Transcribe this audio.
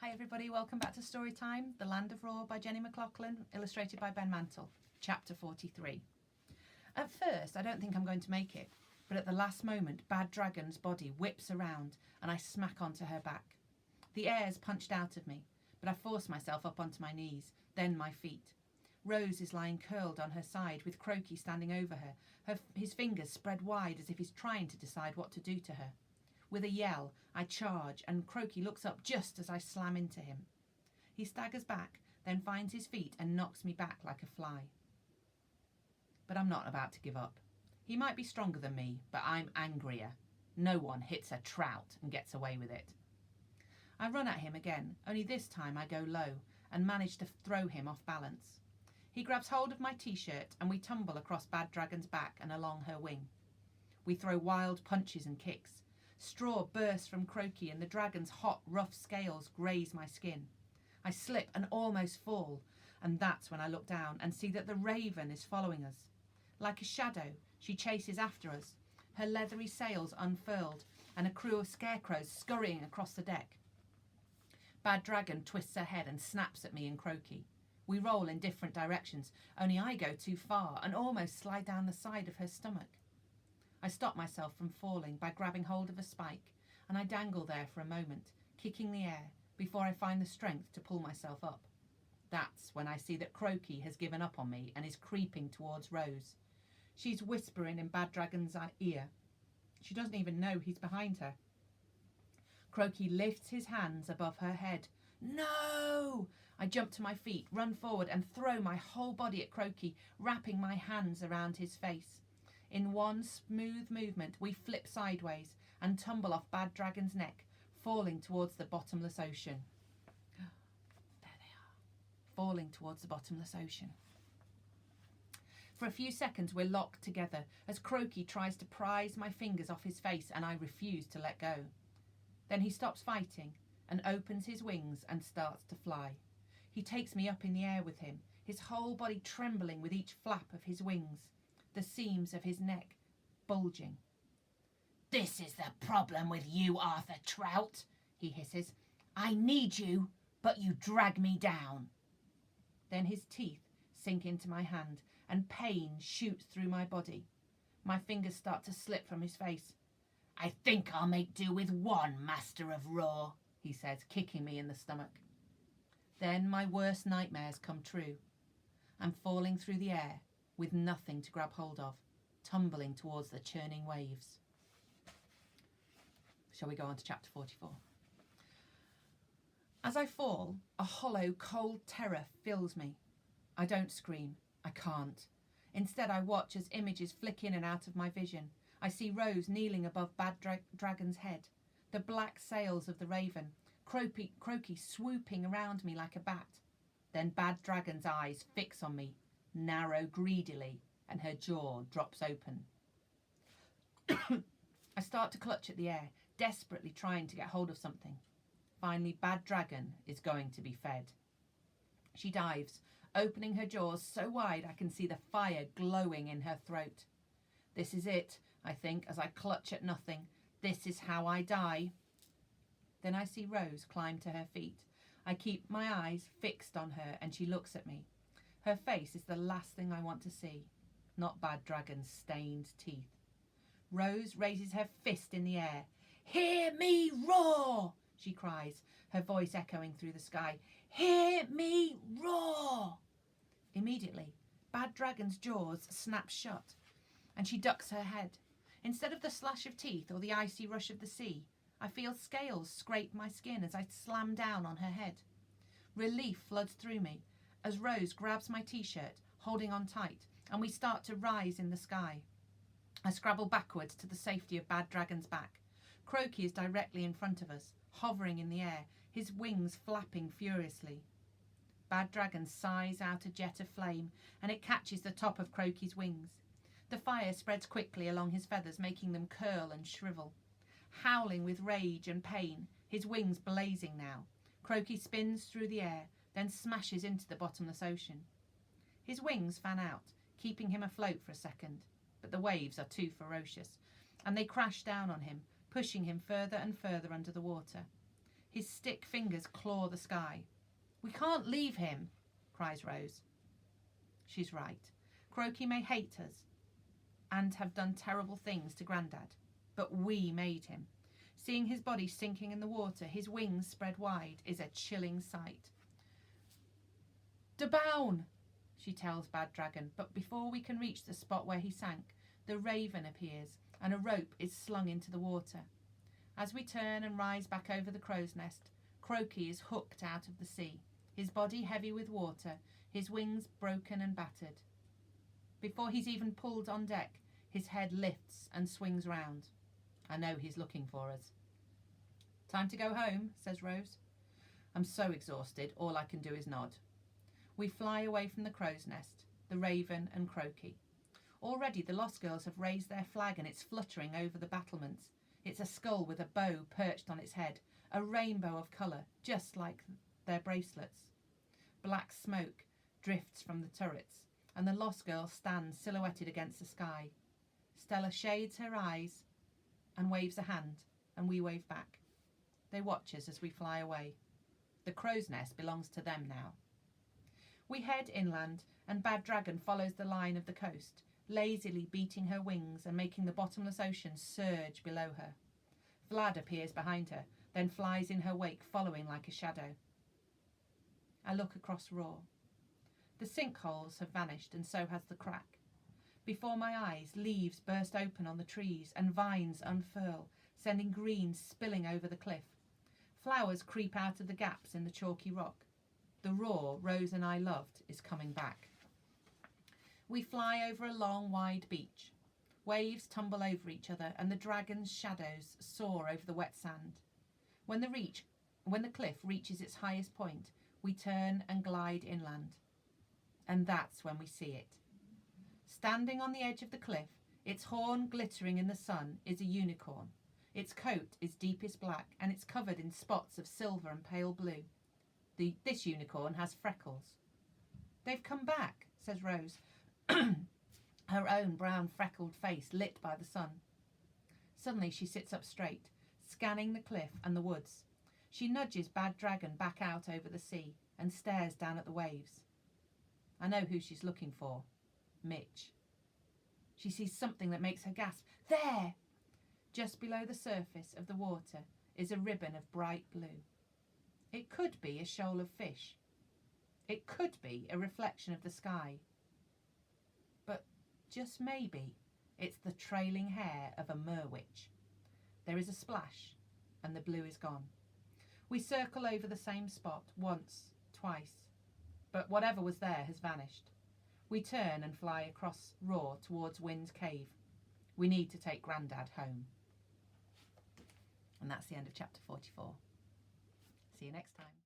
Hi everybody, welcome back to Storytime, The Land of Raw by Jenny McLachlan, illustrated by Ben Mantle, chapter 43. At first, I don't think I'm going to make it, but at the last moment, Bad Dragon's body whips around and I smack onto her back. The air's punched out of me, but I force myself up onto my knees, then my feet. Rose is lying curled on her side with Croaky standing over her, his fingers spread wide as if he's trying to decide what to do to her. With a yell, I charge, and Croaky looks up just as I slam into him. He staggers back, then finds his feet and knocks me back like a fly. But I'm not about to give up. He might be stronger than me, but I'm angrier. No one hits a trout and gets away with it. I run at him again, only this time I go low and manage to throw him off balance. He grabs hold of my t-shirt and we tumble across Bad Dragon's back and along her wing. We throw wild punches and kicks. Straw bursts from Croaky and the dragon's hot, rough scales graze my skin. I slip and almost fall, and that's when I look down and see that the raven is following us. Like a shadow, she chases after us, her leathery sails unfurled, and a crew of scarecrows scurrying across the deck. Bad Dragon twists her head and snaps at me and Croaky. We roll in different directions, only I go too far and almost slide down the side of her stomach. I stop myself from falling by grabbing hold of a spike, and I dangle there for a moment, kicking the air, before I find the strength to pull myself up. That's when I see that Croaky has given up on me and is creeping towards Rose. She's whispering in Bad Dragon's ear. She doesn't even know he's behind her. Croaky lifts his hands above her head. No! I jump to my feet, run forward and throw my whole body at Croaky, wrapping my hands around his face. In one smooth movement, we flip sideways and tumble off Bad Dragon's neck, falling towards the bottomless ocean. There they are, falling towards the bottomless ocean. For a few seconds, we're locked together as Croaky tries to prise my fingers off his face and I refuse to let go. Then he stops fighting and opens his wings and starts to fly. He takes me up in the air with him, his whole body trembling with each flap of his wings, the seams of his neck bulging. "This is the problem with you, Arthur Trout," he hisses. "I need you, but you drag me down." Then his teeth sink into my hand and pain shoots through my body. My fingers start to slip from his face. "I think I'll make do with one master of Raw," he says, kicking me in the stomach. Then my worst nightmares come true. I'm falling through the air with nothing to grab hold of, tumbling towards the churning waves. Shall we go on to chapter 44? As I fall, a hollow, cold terror fills me. I don't scream. I can't. Instead, I watch as images flick in and out of my vision. I see Rose kneeling above Bad Dragon's head, the black sails of the raven, Croaky swooping around me like a bat. Then Bad Dragon's eyes fix on me, narrow greedily, and her jaw drops open. I start to clutch at the air, desperately trying to get hold of something. Finally, Bad Dragon is going to be fed. She dives, opening her jaws so wide I can see the fire glowing in her throat. This is it, I think, as I clutch at nothing. This is how I die. Then I see Rose climb to her feet. I keep my eyes fixed on her and she looks at me. Her face is the last thing I want to see, not Bad Dragon's stained teeth. Rose raises her fist in the air. "Hear me roar!" she cries, her voice echoing through the sky. "Hear me roar!" Immediately, Bad Dragon's jaws snap shut, and she ducks her head. Instead of the slash of teeth or the icy rush of the sea, I feel scales scrape my skin as I slam down on her head. Relief floods through me as Rose grabs my t-shirt, holding on tight, and we start to rise in the sky. I scrabble backwards to the safety of Bad Dragon's back. Croaky is directly in front of us, hovering in the air, his wings flapping furiously. Bad Dragon sighs out a jet of flame, and it catches the top of Croaky's wings. The fire spreads quickly along his feathers, making them curl and shrivel. Howling with rage and pain, his wings blazing now, Croaky spins through the air, then smashes into the bottomless ocean. His wings fan out, keeping him afloat for a second, but the waves are too ferocious, and they crash down on him, pushing him further and further under the water. His stick fingers claw the sky. "We can't leave him," cries Rose. She's right. Croaky may hate us and have done terrible things to Grandad, but we made him. Seeing his body sinking in the water, his wings spread wide, is a chilling sight. "De bown," she tells Bad Dragon, but before we can reach the spot where he sank, the Raven appears and a rope is slung into the water. As we turn and rise back over the crow's nest, Croaky is hooked out of the sea, his body heavy with water, his wings broken and battered. Before he's even pulled on deck, his head lifts and swings round. I know he's looking for us. "Time to go home," says Rose. I'm so exhausted, all I can do is nod. We fly away from the crow's nest, the Raven and Croaky. Already the Lost Girls have raised their flag and it's fluttering over the battlements. It's a skull with a bow perched on its head, a rainbow of colour, just like their bracelets. Black smoke drifts from the turrets, and the Lost Girl stands silhouetted against the sky. Stella shades her eyes and waves a hand, and we wave back. They watch us as we fly away. The crow's nest belongs to them now. We head inland, and Bad Dragon follows the line of the coast, lazily beating her wings and making the bottomless ocean surge below her. Vlad appears behind her, then flies in her wake, following like a shadow. I look across Raw. The sinkholes have vanished, and so has the crack. Before my eyes, leaves burst open on the trees, and vines unfurl, sending green spilling over the cliff. Flowers creep out of the gaps in the chalky rock. The Raw Rose and I loved is coming back. We fly over a long, wide beach. Waves tumble over each other, and the dragon's shadows soar over the wet sand. When the cliff reaches its highest point, we turn and glide inland. And that's when we see it. Standing on the edge of the cliff, its horn glittering in the sun, is a unicorn. Its coat is deepest black, and it's covered in spots of silver and pale blue. This unicorn has freckles. "They've come back," says Rose, her own brown freckled face lit by the sun. Suddenly she sits up straight, scanning the cliff and the woods. She nudges Bad Dragon back out over the sea and stares down at the waves. I know who she's looking for. Mitch. She sees something that makes her gasp. There! Just below the surface of the water is a ribbon of bright blue. It could be a shoal of fish. It could be a reflection of the sky. But just maybe it's the trailing hair of a merwitch. There is a splash, and the blue is gone. We circle over the same spot once, twice, but whatever was there has vanished. We turn and fly across Raw towards Wind's Cave. We need to take Grandad home. And that's the end of chapter 44. See you next time.